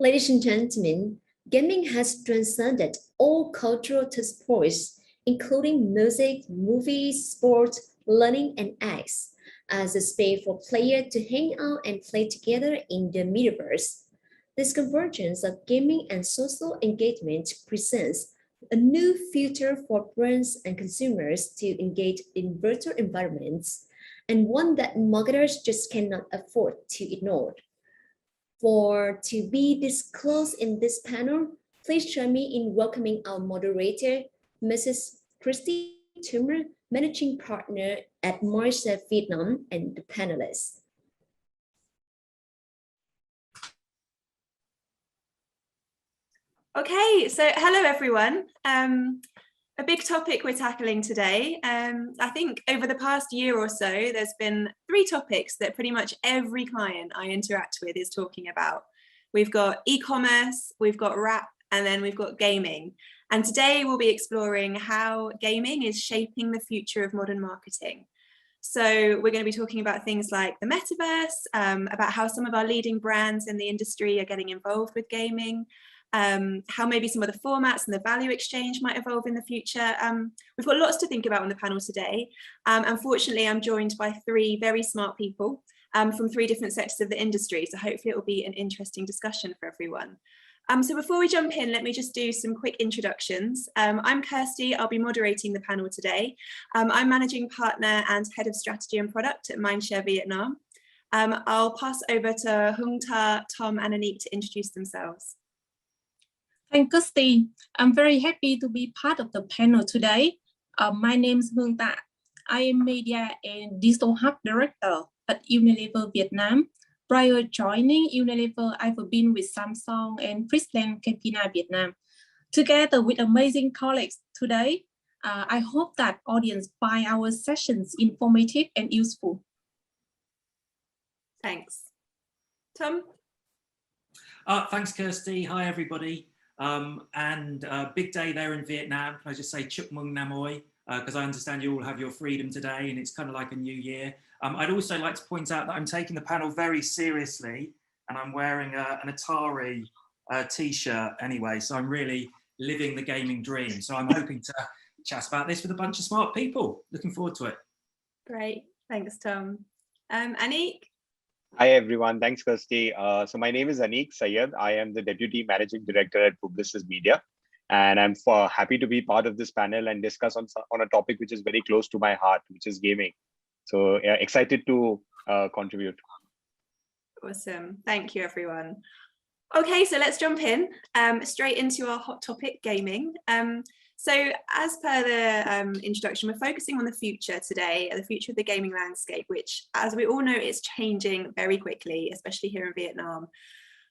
Ladies and gentlemen, gaming has transcended all cultural touchpoints, including music, movies, sports, learning, and acts, as a space for players to hang out and play together in the metaverse. This convergence of gaming and social engagement presents a new future for brands and consumers to engage in virtual environments, and one that marketers just cannot afford to ignore. For to be disclosed in this panel, please join me in welcoming our moderator, Mrs. Christy Toomer, Managing Partner at Microsoft Vietnam, and the panelists. Okay, so hello everyone. A big topic we're tackling today. I think over the past year or so, there's been 3 topics that pretty much every client I interact with is talking about. We've got e-commerce, we've got rap, and then we've got gaming. And today we'll be exploring how gaming is shaping the future of modern marketing. So we're going to be talking about things like the metaverse, about how some of our leading brands in the industry are getting involved with gaming, how maybe some of the formats and the value exchange might evolve in the future. We've got lots to think about on the panel today. Unfortunately, I'm joined by 3 very smart people from 3 different sectors of the industry. So hopefully it will be an interesting discussion for everyone. So before we jump in, let me just do some quick introductions. I'm Kirsty, I'll be moderating the panel today. I'm Managing Partner and Head of Strategy and Product at Mindshare Vietnam. I'll pass over to Hung Ta, Tom and Anik to introduce themselves. Thank you, Kirsty. I'm very happy to be part of the panel today. My name is Hung Ta. I am Media and Digital Hub Director at Unilever Vietnam. Prior joining Unilever, I've been with Samsung and Friesland Campina Vietnam. Together with amazing colleagues today, I hope that audience find our sessions informative and useful. Thanks. Tom? Thanks, Kirsty. Hi, everybody. Big day there in Vietnam. Can I just say Chúc Mừng Năm Mới, because I understand you all have your freedom today and it's kind of like a new year. I'd also like to point out that I'm taking the panel very seriously and I'm wearing an Atari t-shirt anyway, so I'm really living the gaming dream. So I'm hoping to chat about this with a bunch of smart people. Looking forward to it. Great, thanks Tom. Anik? Hi everyone, thanks Kirsty. So my name is Anik Sayed. I am the Deputy Managing Director at Publicis Media. And I'm happy to be part of this panel and discuss on a topic which is very close to my heart, which is gaming. So excited to contribute. Awesome, thank you everyone. Okay, so let's jump in straight into our hot topic, gaming. So as per the introduction, we're focusing on the future today, the future of the gaming landscape, which, as we all know, is changing very quickly, especially here in Vietnam.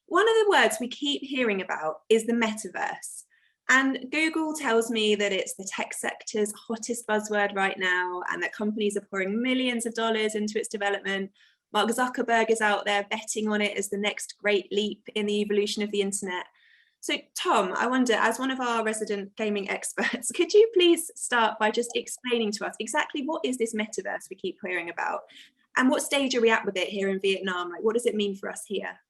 One of the words we keep hearing about is the metaverse. And Google tells me that it's the tech sector's hottest buzzword right now, and that companies are pouring millions of dollars into its development. Mark Zuckerberg is out there betting on it as the next great leap in the evolution of the internet. So Tom, I wonder, as one of our resident gaming experts, could you please start by just explaining to us exactly what is this metaverse we keep hearing about? And what stage are we at with it here in Vietnam? Like, what does it mean for us here?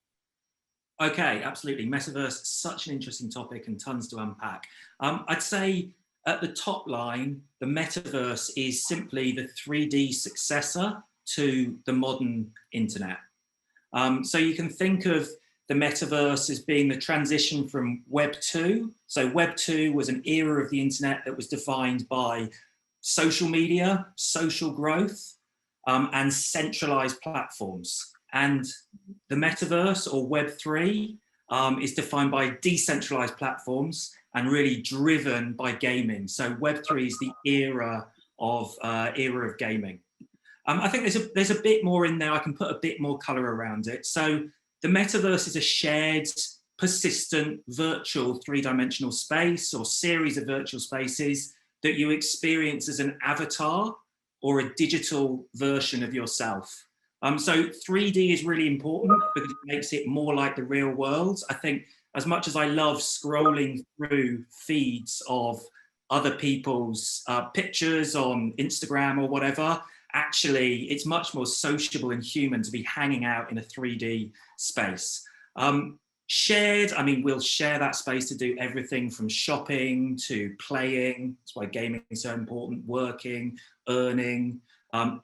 Okay, absolutely. Metaverse, such an interesting topic and tons to unpack. I'd say at the top line, the metaverse is simply the 3D successor to the modern internet. So you can think of the metaverse as being the transition from Web 2. So Web 2 was an era of the internet that was defined by social media, social growth, and centralized platforms. And the metaverse, or Web 3, is defined by decentralized platforms and really driven by gaming. So Web 3 is the era of gaming. I think there's a bit more in there. I can put a bit more color around it. So the metaverse is a shared, persistent, virtual 3-dimensional space or series of virtual spaces that you experience as an avatar or a digital version of yourself. So 3D is really important because it makes it more like the real world. I think as much as I love scrolling through feeds of other people's pictures on Instagram or whatever, actually it's much more sociable and human to be hanging out in a 3D space. Shared, I mean, we'll share that space to do everything from shopping to playing. That's why gaming is so important, working, earning,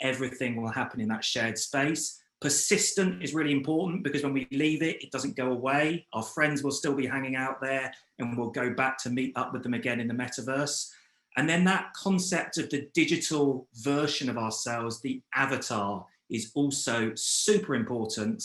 everything will happen in that shared space. Persistent is really important because when we leave it, it doesn't go away. Our friends will still be hanging out there and we'll go back to meet up with them again in the metaverse. And then that concept of the digital version of ourselves, the avatar, is also super important.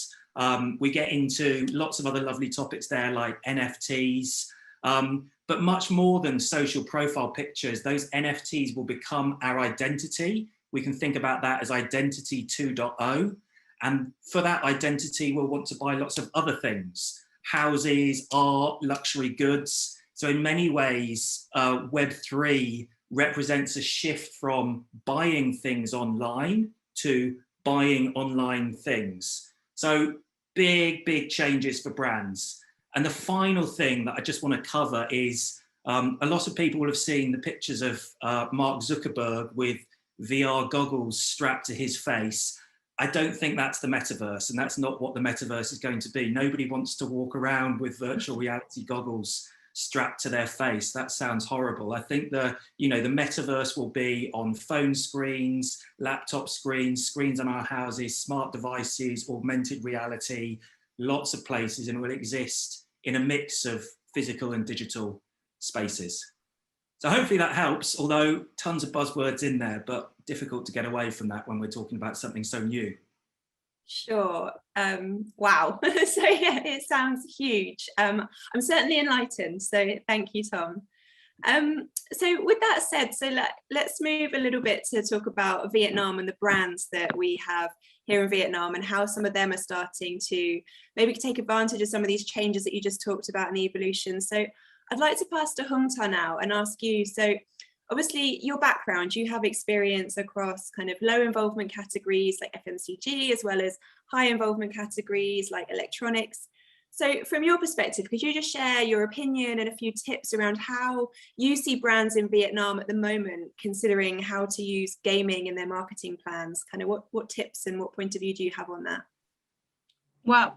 We get into lots of other lovely topics there like NFTs, but much more than social profile pictures, those NFTs will become our identity. We can think about that as identity 2.0. And for that identity, we'll want to buy lots of other things, houses, art, luxury goods. So in many ways, Web3 represents a shift from buying things online to buying online things. So big, big changes for brands. And the final thing that I just want to cover is a lot of people will have seen the pictures of Mark Zuckerberg with VR goggles strapped to his face. I don't think that's the metaverse, and that's not what the metaverse is going to be. Nobody wants to walk around with virtual reality goggles strapped to their face. That sounds horrible. I think the metaverse will be on phone screens, laptop screens, screens on our houses, smart devices, augmented reality, lots of places, and will exist in a mix of physical and digital spaces. So hopefully that helps, although tons of buzzwords in there, but difficult to get away from that when we're talking about something so new. Sure. Wow. So yeah, it sounds huge. I'm certainly enlightened. So thank you, Tom. So with that said, let's move a little bit to talk about Vietnam and the brands that we have here in Vietnam and how some of them are starting to maybe take advantage of some of these changes that you just talked about in the evolution. So I'd like to pass to Hung Ta now and ask you, so obviously your background, you have experience across kind of low involvement categories like FMCG, as well as high involvement categories like electronics. So from your perspective, could you just share your opinion and a few tips around how you see brands in Vietnam at the moment, considering how to use gaming in their marketing plans? Kind of what tips and what point of view do you have on that? Wow.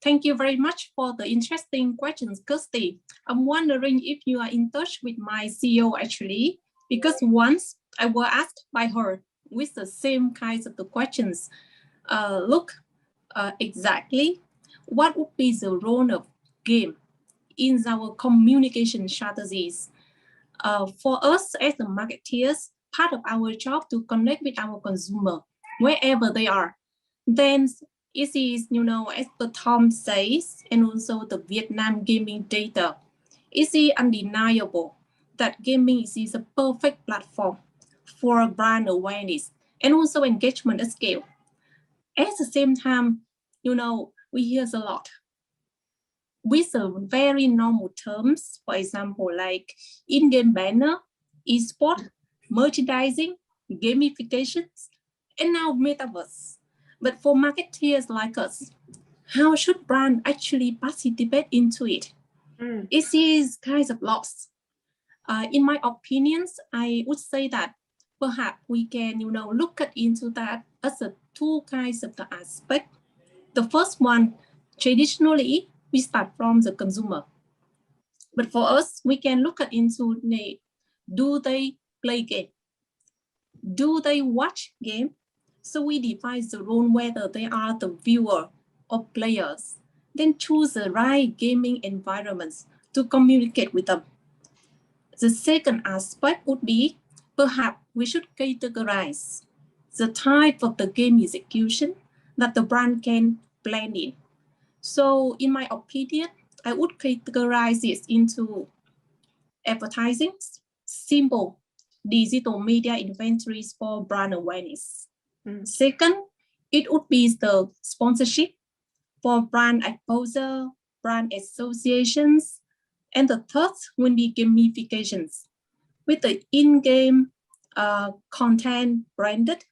Thank you very much for the interesting questions, Kirsty. I'm wondering if you are in touch with my CEO actually, because once I was asked by her with the same kinds of the questions. Exactly what would be the role of game in our communication strategies? For us as the marketeers, part of our job to connect with our consumer wherever they are. Then it is, as the Tom says, and also the Vietnam gaming data, it is undeniable that gaming is a perfect platform for brand awareness and also engagement at scale. At the same time, we hear a lot with a very normal terms, for example, like in-game banner, esports, merchandising, gamifications, and now metaverse. But for marketeers like us, how should brand actually participate into it? It is kind of lost. In my opinions, I would say that perhaps we can, look into that as a two kinds of the aspect. The first one, traditionally, we start from the consumer. But for us, we can look into, do they play game? Do they watch game? So we define the role whether they are the viewer or players. Then choose the right gaming environments to communicate with them. The second aspect would be, perhaps we should categorize the type of the game execution that the brand can blend in. So in my opinion, I would categorize it into advertising, simple digital media inventories for brand awareness. Second, it would be the sponsorship for brand exposure, brand associations. And the third will be gamifications with the in-game content branded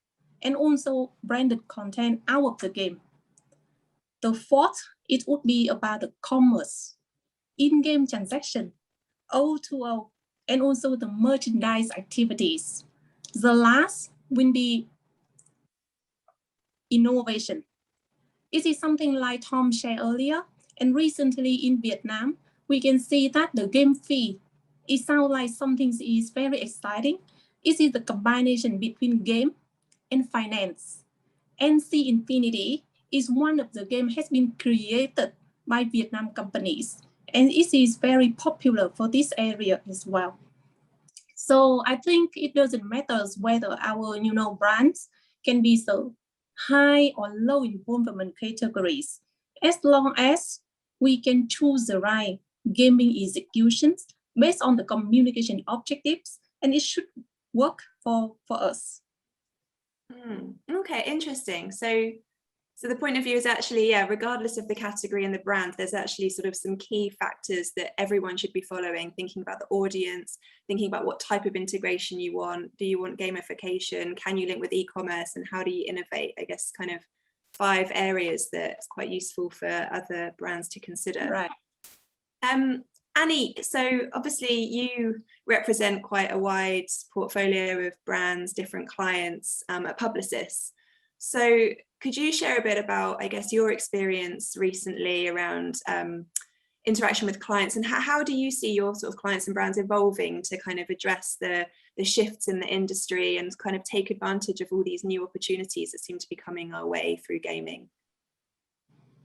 and also branded content out of the game. The fourth, it would be about the commerce, in-game transaction, O2O, and also the merchandise activities. The last will be innovation. It is something like Tom shared earlier, And recently in Vietnam, we can see that the game fee, it sounds like something is very exciting. It is the combination between game and finance. NC Infinity is one of the games has been created by Vietnam companies, and it is very popular for this area as well. So I think it doesn't matter whether our brands can be so high or low involvement categories, as long as we can choose the right gaming executions based on the communication objectives, and it should work for us. Okay, interesting. So the point of view is actually, yeah, regardless of the category and the brand, there's actually sort of some key factors that everyone should be following, thinking about the audience, thinking about what type of integration you want. Do you want gamification? Can you link with e-commerce? And how do you innovate? I guess kind of 5 areas that's quite useful for other brands to consider. Right. Annie, so obviously you represent quite a wide portfolio of brands, different clients at Publicis. So could you share a bit about, I guess, your experience recently around interaction with clients, and how do you see your sort of clients and brands evolving to kind of address the shifts in the industry and kind of take advantage of all these new opportunities that seem to be coming our way through gaming?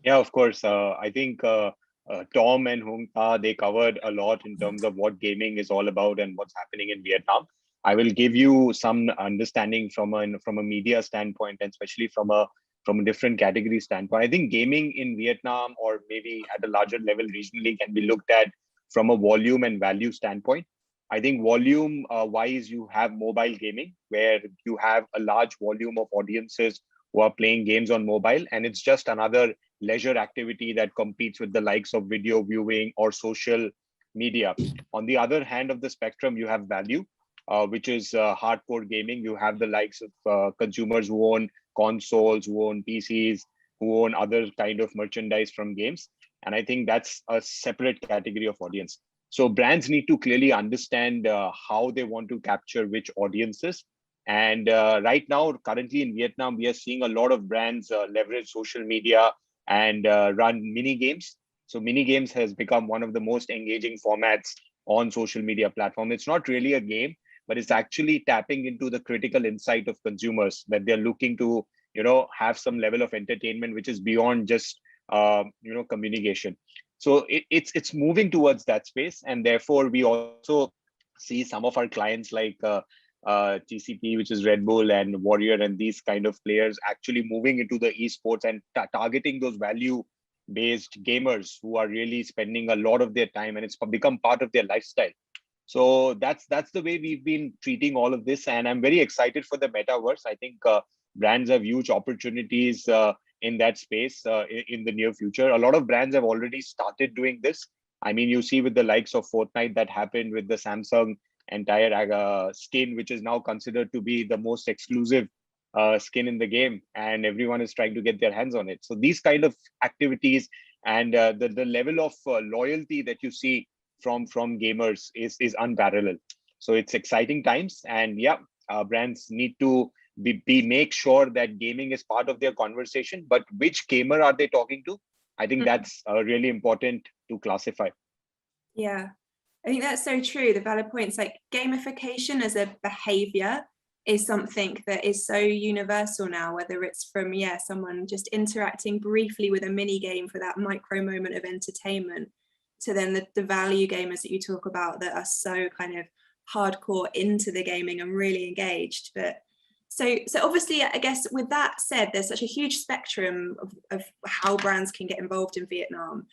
Yeah, of course. I think Tom and Hung Ta, they covered a lot in terms of what gaming is all about and what's happening in Vietnam. I will give you some understanding from a media standpoint, and especially from a different category standpoint. I think gaming in Vietnam, or maybe at a larger level regionally, can be looked at from a volume and value standpoint. I think volume wise, you have mobile gaming, where you have a large volume of audiences who are playing games on mobile, and it's just another leisure activity that competes with the likes of video viewing or social media. On the other hand of the spectrum, you have value, which is hardcore gaming. You have the likes of consumers who own consoles, who own PCs, who own other kind of merchandise from games. And I think that's a separate category of audience. So brands need to clearly understand how they want to capture which audiences. And right now, currently in Vietnam, we are seeing a lot of brands leverage social media and run mini games. So mini games has become one of the most engaging formats on social media platform. It's not really a game, but it's actually tapping into the critical insight of consumers, that they're looking to, have some level of entertainment, which is beyond just, communication. So it's moving towards that space. And therefore, we also see some of our clients like TCP, which is Red Bull, and Warrior, and these kind of players actually moving into the esports and targeting those value-based gamers who are really spending a lot of their time, and it's become part of their lifestyle. So that's the way we've been treating all of this, and I'm very excited for the metaverse. I think brands have huge opportunities in that space in the near future. A lot of brands have already started doing this. I mean, you see with the likes of Fortnite that happened with the Samsung entire skin, which is now considered to be the most exclusive skin in the game, and everyone is trying to get their hands on it. So these kind of activities and the level of loyalty that you see from gamers is unparalleled. So it's exciting times, and yeah, brands need to make sure that gaming is part of their conversation. But which gamer are they talking to? I think that's really important to classify. Yeah, I think that's so true. The valid points, like gamification as a behavior is something that is so universal now, whether it's from, someone just interacting briefly with a mini game for that micro moment of entertainment, to then the value gamers that you talk about that are so kind of hardcore into the gaming and really engaged. But so obviously, I guess with that said, there's such a huge spectrum of how brands can get involved in Vietnam.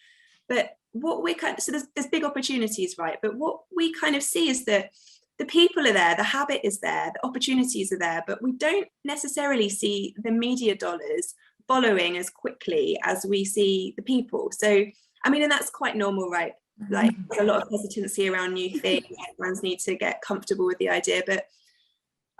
But what we so there's big opportunities, right? But what we kind of see is that the people are there, the habit is there, the opportunities are there, but we don't necessarily see the media dollars following as quickly as we see the people. So, I mean, and that's quite normal, right? Like there's a lot of hesitancy around new things. Brands need to get comfortable with the idea. But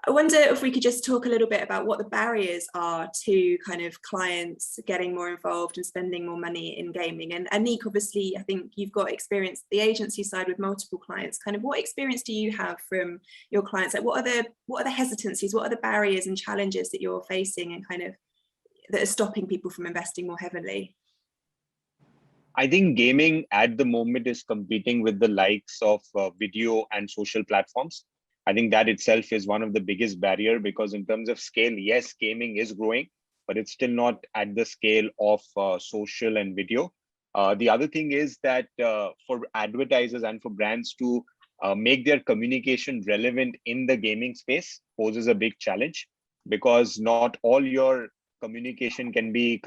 I wonder if we could just talk a little bit about what the barriers are to kind of clients getting more involved and spending more money in gaming. And Anik, obviously, I think you've got experience the agency side with multiple clients. Kind of what experience do you have from your clients? Like what are the hesitancies? What are the barriers and challenges that you're facing and kind of that are stopping people from investing more heavily? I think gaming at the moment is competing with the likes of video and social platforms. I think that itself is one of the biggest barrier, because in terms of scale, yes, gaming is growing, but it's still not at the scale of social and video. The other thing is that for advertisers and for brands to make their communication relevant in the gaming space poses a big challenge, because not all your communication can be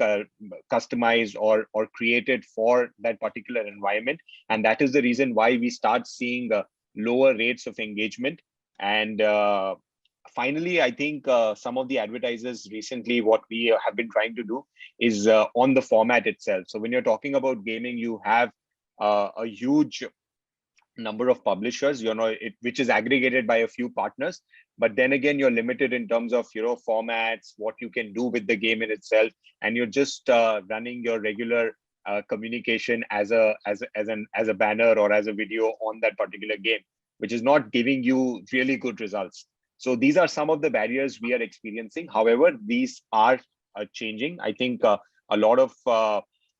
customized or created for that particular environment. And that is the reason why we start seeing lower rates of engagement. And finally, I think some of the advertisers recently, what we have been trying to do is on the format itself. So when you're talking about gaming, you have a huge number of publishers, which is aggregated by a few partners. But then again, you're limited in terms of formats, what you can do with the game in itself, and you're just running your regular communication as a banner or as a video on that particular game, which is not giving you really good results. So these are some of the barriers we are experiencing. However, these are changing. I think a lot of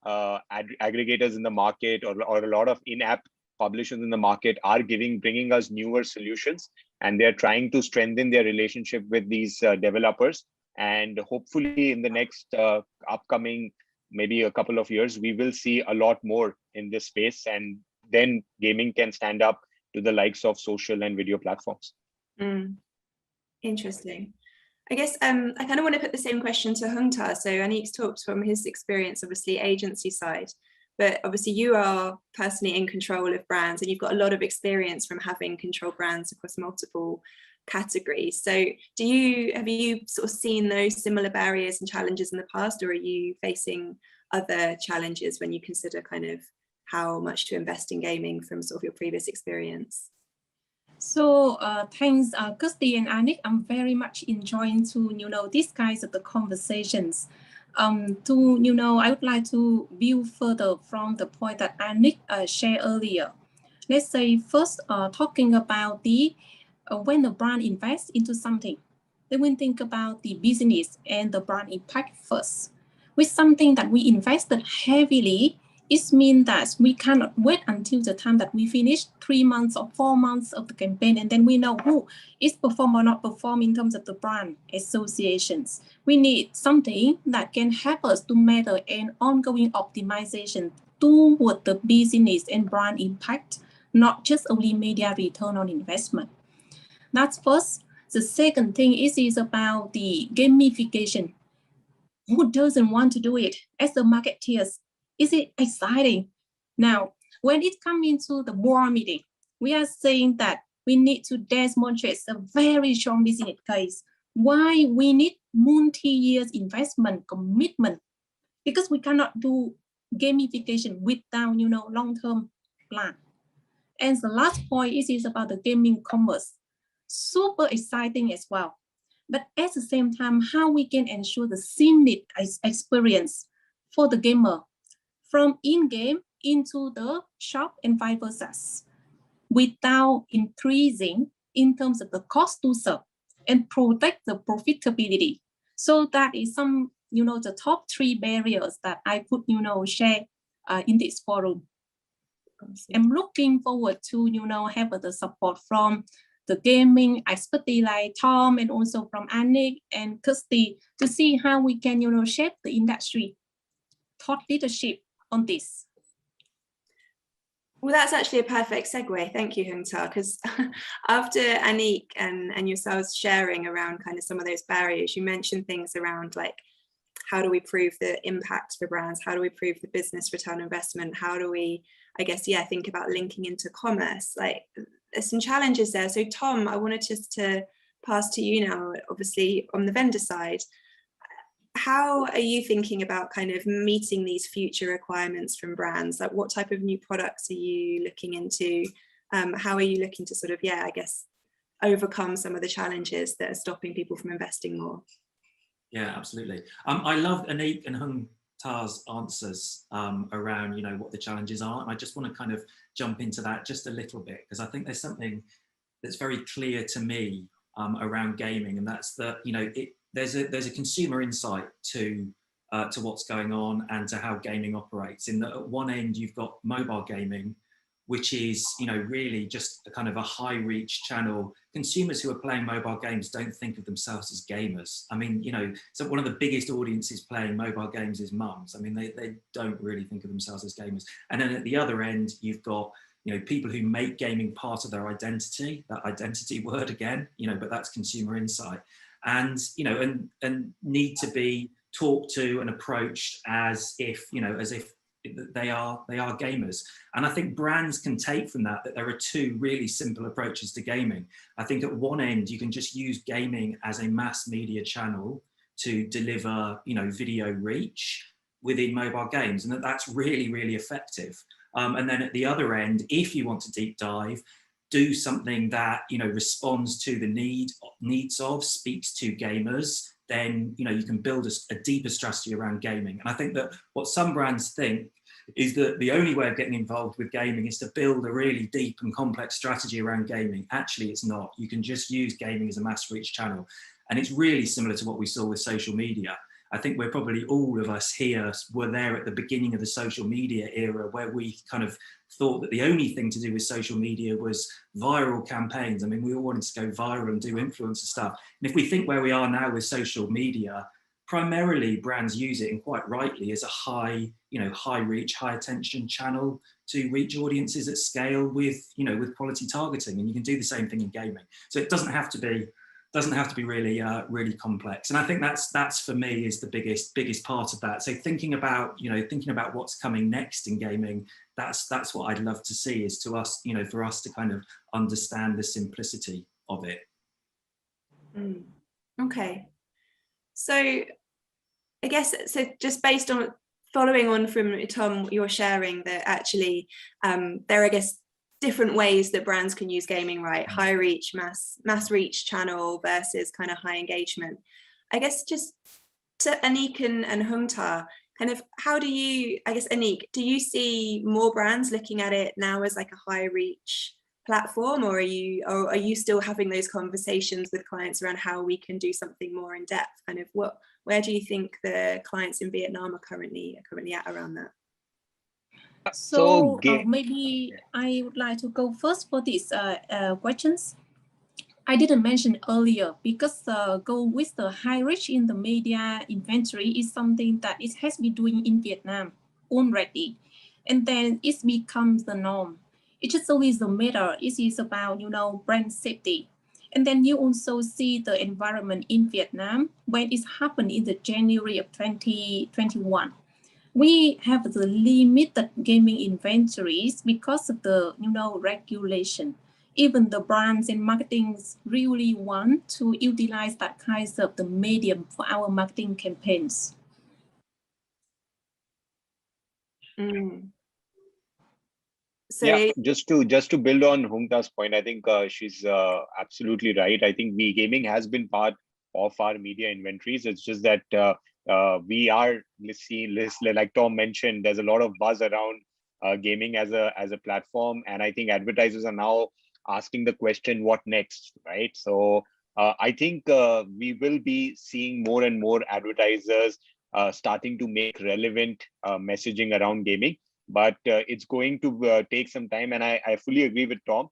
aggregators in the market, or a lot of in-app publishers in the market are bringing us newer solutions, and they're trying to strengthen their relationship with these developers. And hopefully in the next upcoming, maybe a couple of years, we will see a lot more in this space, and then gaming can stand up to the likes of social and video platforms. Interesting. I guess I kind of want to put the same question to Hung Ta. So Anik's talked from his experience, obviously agency side, but obviously you are personally in control of brands, and you've got a lot of experience from having controlled brands across multiple categories. So have you sort of seen those similar barriers and challenges in the past, or are you facing other challenges when you consider kind of how much to invest in gaming from sort of your previous experience? So thanks, Kirsty and Anik. I'm very much enjoying to these kinds of the conversations. I would like to view further from the point that Anik shared earlier. Let's say first, talking about the when the brand invests into something, they will think about the business and the brand impact first. With something that we invested heavily, it means that we cannot wait until the time that we finish 3 months or 4 months of the campaign, and then we know who is perform or not perform in terms of the brand associations. We need something that can help us to measure an ongoing optimization toward the business and brand impact, not just only media return on investment. That's first. The second thing is about the gamification. Who doesn't want to do it? As the marketeers, is it exciting? Now, when it comes into the board meeting, we are saying that we need to demonstrate a very strong business case. Why we need multi-year investment commitment? Because we cannot do gamification without long-term plan. And the last point is about the gaming commerce. Super exciting as well. But at the same time, how we can ensure the seamless experience for the gamer from in-game into the shop and vice versa, without increasing in terms of the cost to serve and protect the profitability. So that is some, the top 3 barriers that I could, share in this forum. I'm looking forward to, have the support from the gaming expertise like Tom, and also from Anik and Kirsty, to see how we can, shape the industry, thought leadership on this. Well, that's actually a perfect segue. Thank you, Hung Ta, because after Anik and yourselves sharing around kind of some of those barriers, you mentioned things around like, how do we prove the impact for brands? How do we prove the business return on investment? How do we, I guess, think about linking into commerce? Like, there's some challenges there. So Tom, I wanted just to pass to you now, obviously on the vendor side. How are you thinking about kind of meeting these future requirements from brands? Like, what type of new products are you looking into? How are you looking to sort of, I guess, overcome some of the challenges that are stopping people from investing more? Yeah, absolutely. I loved Anik and Hung Ta's answers around, what the challenges are. And I just want to kind of jump into that just a little bit, because I think there's something that's very clear to me around gaming, and that's that, there's a consumer insight to to what's going on and to how gaming operates. In that at one end, you've got mobile gaming, which is, really just a kind of a high reach channel. Consumers who are playing mobile games don't think of themselves as gamers. I mean, so one of the biggest audiences playing mobile games is mums. I mean, they don't really think of themselves as gamers. And then at the other end, you've got, people who make gaming part of their identity, that identity word again, but that's consumer insight. And, and need to be talked to and approached as if they are gamers. And I think brands can take from that there are two really simple approaches to gaming. I think at one end, you can just use gaming as a mass media channel to deliver, video reach within mobile games, and that's really, really effective. And then at the other end, if you want to deep dive, do something that responds to the needs of, speaks to gamers, then you can build a deeper strategy around gaming. And I think that what some brands think is that the only way of getting involved with gaming is to build a really deep and complex strategy around gaming. Actually, it's not. You can just use gaming as a mass reach channel. And it's really similar to what we saw with social media. I think we're probably all of us here were there at the beginning of the social media era, where we kind of thought that the only thing to do with social media was viral campaigns. I mean, we all wanted to go viral and do influencer stuff. And if we think where we are now with social media, primarily brands use it, and quite rightly, as a high reach, high attention channel to reach audiences at scale with, with quality targeting. And you can do the same thing in gaming. So it doesn't have to be really really complex. And I think that's for me is the biggest part of that. So thinking about what's coming next in gaming, that's what I'd love to see, is to us, for us to kind of understand the simplicity of it. Okay. So I guess, so just based on following on from Tom, you're sharing that actually there are, I guess, different ways that brands can use gaming, right? High reach, mass reach channel versus kind of high engagement. I guess just to Anik and Hungta, kind of how do you, I guess, Anik, do you see more brands looking at it now as like a high reach platform, or are you still having those conversations with clients around how we can do something more in depth? Kind of where do you think the clients in Vietnam are currently at around that? So maybe I would like to go first for these questions. I didn't mention earlier, because go with the high reach in the media inventory is something that it has been doing in Vietnam already, and then it becomes the norm. It just always the matter. It is about brand safety, and then you also see the environment in Vietnam when it happened in the January of 2021. We have the limited gaming inventories because of the regulation. Even the brands and marketings really want to utilize that kind of the medium for our marketing campaigns. So yeah, just to build on Hungta's point, I think she's absolutely right. I think gaming has been part of our media inventories. It's just that we are seeing, like Tom mentioned, there's a lot of buzz around gaming as a platform, and I think advertisers are now asking the question, what next, right? So I think we will be seeing more and more advertisers starting to make relevant messaging around gaming, but it's going to take some time, and I fully agree with Tom.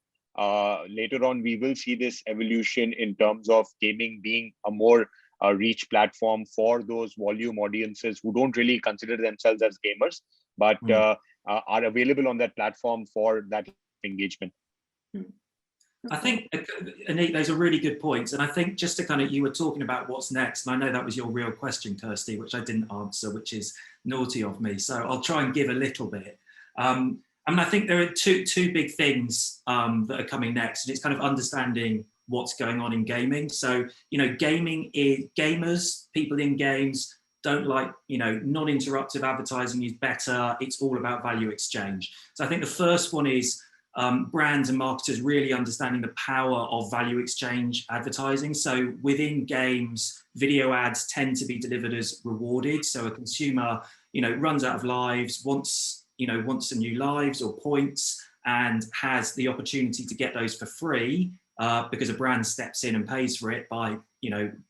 Later on, we will see this evolution in terms of gaming being a more reach platform for those volume audiences who don't really consider themselves as gamers, but are available on that platform for that engagement. I think, Anik, those are really good points. And I think just to kind of, you were talking about what's next, and I know that was your real question, Kirsty, which I didn't answer, which is naughty of me. So I'll try and give a little bit. I mean, I think there are two big things that are coming next, and it's kind of understanding what's going on in gaming. So, gaming is, gamers, people in games don't like, non-interruptive advertising is better. It's all about value exchange. So I think the first one is brands and marketers really understanding the power of value exchange advertising. So within games, video ads tend to be delivered as rewarded. So a consumer, runs out of lives, wants some new lives or points, and has the opportunity to get those for free because a brand steps in and pays for it by,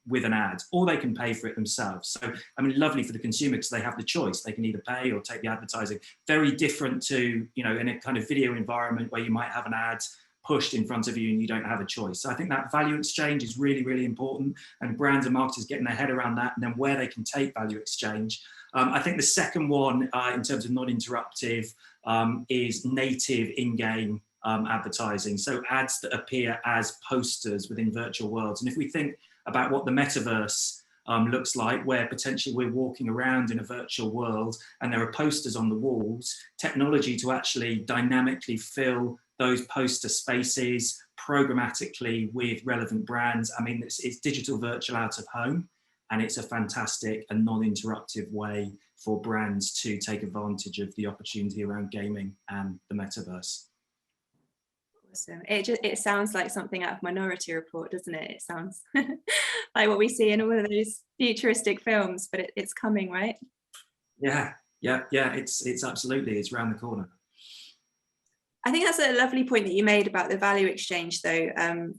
with an ad, or they can pay for it themselves. So, I mean, lovely for the consumer because they have the choice. They can either pay or take the advertising. Very different to, in a kind of video environment where you might have an ad pushed in front of you and you don't have a choice. So I think that value exchange is really, really important, and brands and marketers getting their head around that, and then where they can take value exchange. I think the second one in terms of non-interruptive is native in-game advertising. So ads that appear as posters within virtual worlds. And if we think about what the metaverse looks like, where potentially we're walking around in a virtual world and there are posters on the walls, technology to actually dynamically fill those poster spaces programmatically with relevant brands. I mean, it's digital virtual out of home, and it's a fantastic and non-interruptive way for brands to take advantage of the opportunity around gaming and the metaverse. Awesome. It sounds like something out of Minority Report, doesn't it? It sounds like what we see in all of those futuristic films, but it's coming, right? Yeah. It's absolutely, it's around the corner. I think that's a lovely point that you made about the value exchange, though.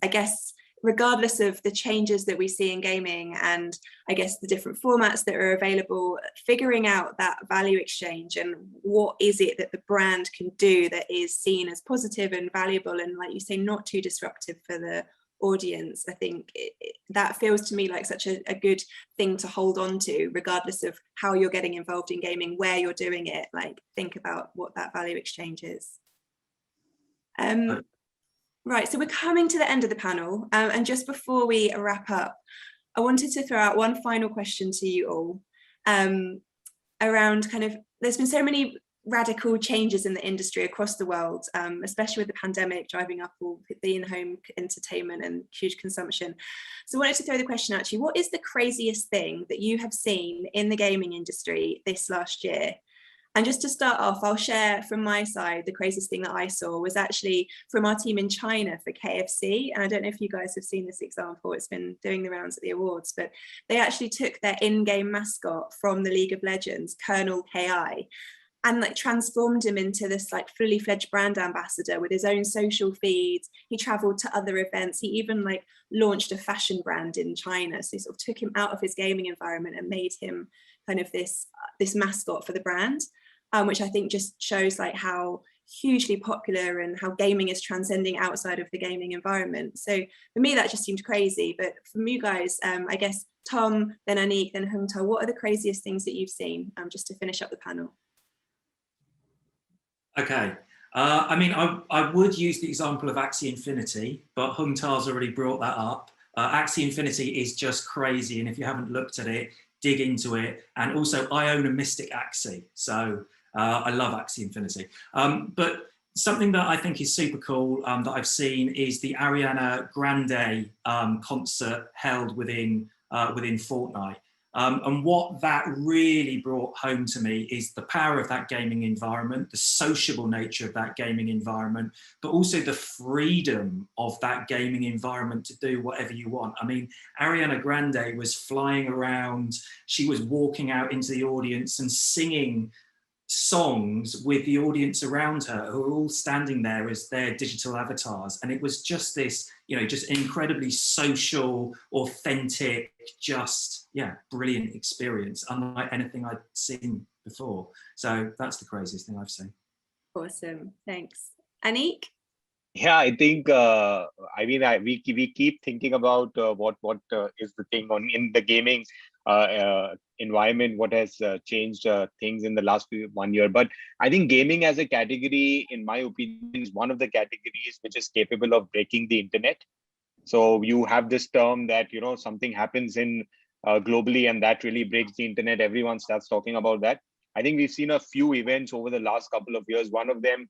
I guess regardless of the changes that we see in gaming and I guess the different formats that are available, figuring out that value exchange and what is it that the brand can do that is seen as positive and valuable and, like you say, not too disruptive for the audience. I think that feels to me like such a good thing to hold on to, regardless of how you're getting involved in gaming, where you're doing it. Like, think about what that value exchange is. Right, so we're coming to the end of the panel, and just before we wrap up, I wanted to throw out one final question to you all around kind of, there's been so many radical changes in the industry across the world, especially with the pandemic driving up all the in-home entertainment and huge consumption. So I wanted to throw the question at you, what is the craziest thing that you have seen in the gaming industry this last year? And just to start off, I'll share from my side, the craziest thing that I saw was actually from our team in China for KFC. And I don't know if you guys have seen this example, it's been doing the rounds at the awards, but they actually took their in-game mascot from the League of Legends, Colonel KI, and like transformed him into this like fully fledged brand ambassador with his own social feeds. He traveled to other events. He even like launched a fashion brand in China. So he sort of took him out of his gaming environment and made him kind of this mascot for the brand. Which I think just shows like how hugely popular and how gaming is transcending outside of the gaming environment. So for me, that just seemed crazy. But from you guys, I guess Tom, then Anik, then Hung Ta, what are the craziest things that you've seen, just to finish up the panel? Okay. I mean, I would use the example of Axie Infinity, but Hung Ta's already brought that up. Axie Infinity is just crazy. And if you haven't looked at it, dig into it. And also, I own a Mystic Axie. So I love Axie Infinity. But something that I think is super cool that I've seen is the Ariana Grande concert held within Fortnite. And what that really brought home to me is the power of that gaming environment, the sociable nature of that gaming environment, but also the freedom of that gaming environment to do whatever you want. I mean, Ariana Grande was flying around, she was walking out into the audience and singing songs with the audience around her who are all standing there as their digital avatars, and it was just this, just incredibly social, authentic, just brilliant experience, unlike anything I'd seen before. So that's the craziest thing I've seen. Awesome, thanks. Anik? Yeah, I think we keep thinking about what is the thing in the gaming environment, what has changed things in the last 1 year. But I think gaming as a category, in my opinion, is one of the categories which is capable of breaking the internet. So you have this term that something happens in globally and that really breaks the internet. Everyone starts talking about that. I think we've seen a few events over the last couple of years. One of them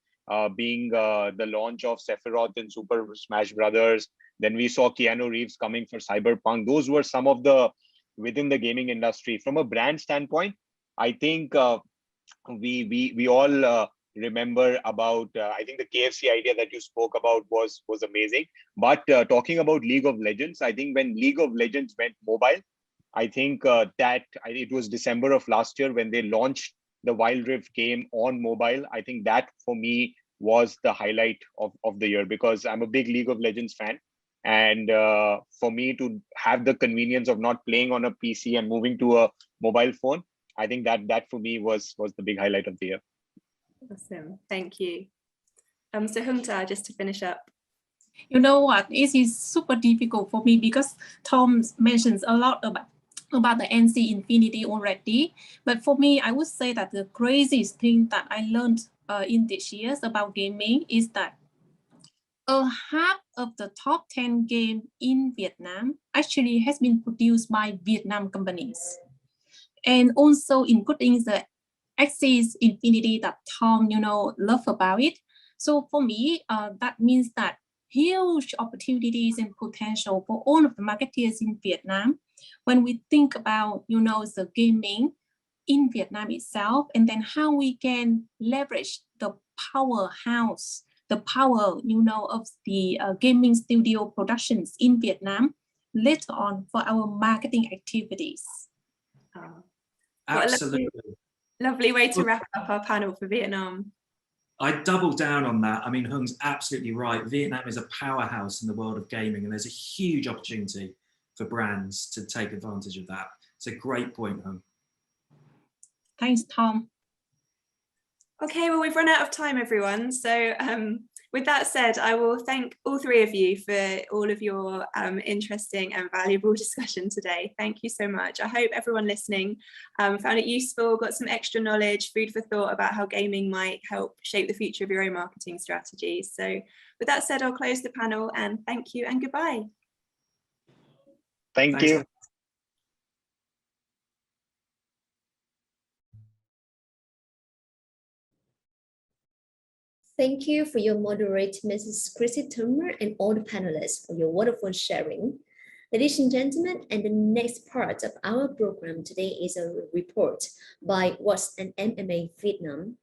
being the launch of Sephiroth in Super Smash Brothers. Then we saw Keanu Reeves coming for Cyberpunk. Those were some of the within the gaming industry. From a brand standpoint, I think we all remember about, I think the KFC idea that you spoke about was amazing. But talking about League of Legends, I think when League of Legends went mobile, I think it was December of last year when they launched the Wild Rift game on mobile. I think that for me was the highlight of the year, because I'm a big League of Legends fan. And for me to have the convenience of not playing on a PC and moving to a mobile phone, I think that for me was the big highlight of the year. Awesome, thank you. So Hungta, just to finish up. You know what? It is super difficult for me because Tom mentions a lot about the NC Infinity already. But for me, I would say that the craziest thing that I learned in these years about gaming is that half of the top 10 game in Vietnam actually has been produced by Vietnam companies. And also including the Axis Infinity that Tom, love about it. So for me, that means that huge opportunities and potential for all of the marketeers in Vietnam when we think about, the gaming in Vietnam itself, and then how we can leverage the powerhouse, the power, of the gaming studio productions in Vietnam later on for our marketing activities. Absolutely. Lovely way to wrap up our panel for Vietnam. I double down on that. I mean, Hung's absolutely right. Vietnam is a powerhouse in the world of gaming, and there's a huge opportunity for brands to take advantage of that. It's a great point, Hung. Thanks, Tom. Okay, well, we've run out of time, everyone. So with that said, I will thank all three of you for all of your interesting and valuable discussion today. Thank you so much. I hope everyone listening found it useful, got some extra knowledge, food for thought about how gaming might help shape the future of your own marketing strategies. So with that said, I'll close the panel and thank you and goodbye. Thanks. You. Thank you for your moderator, Mrs. Chrissy Turner, and all the panelists for your wonderful sharing. Ladies and gentlemen, and the next part of our program today is a report by What's an MMA Vietnam.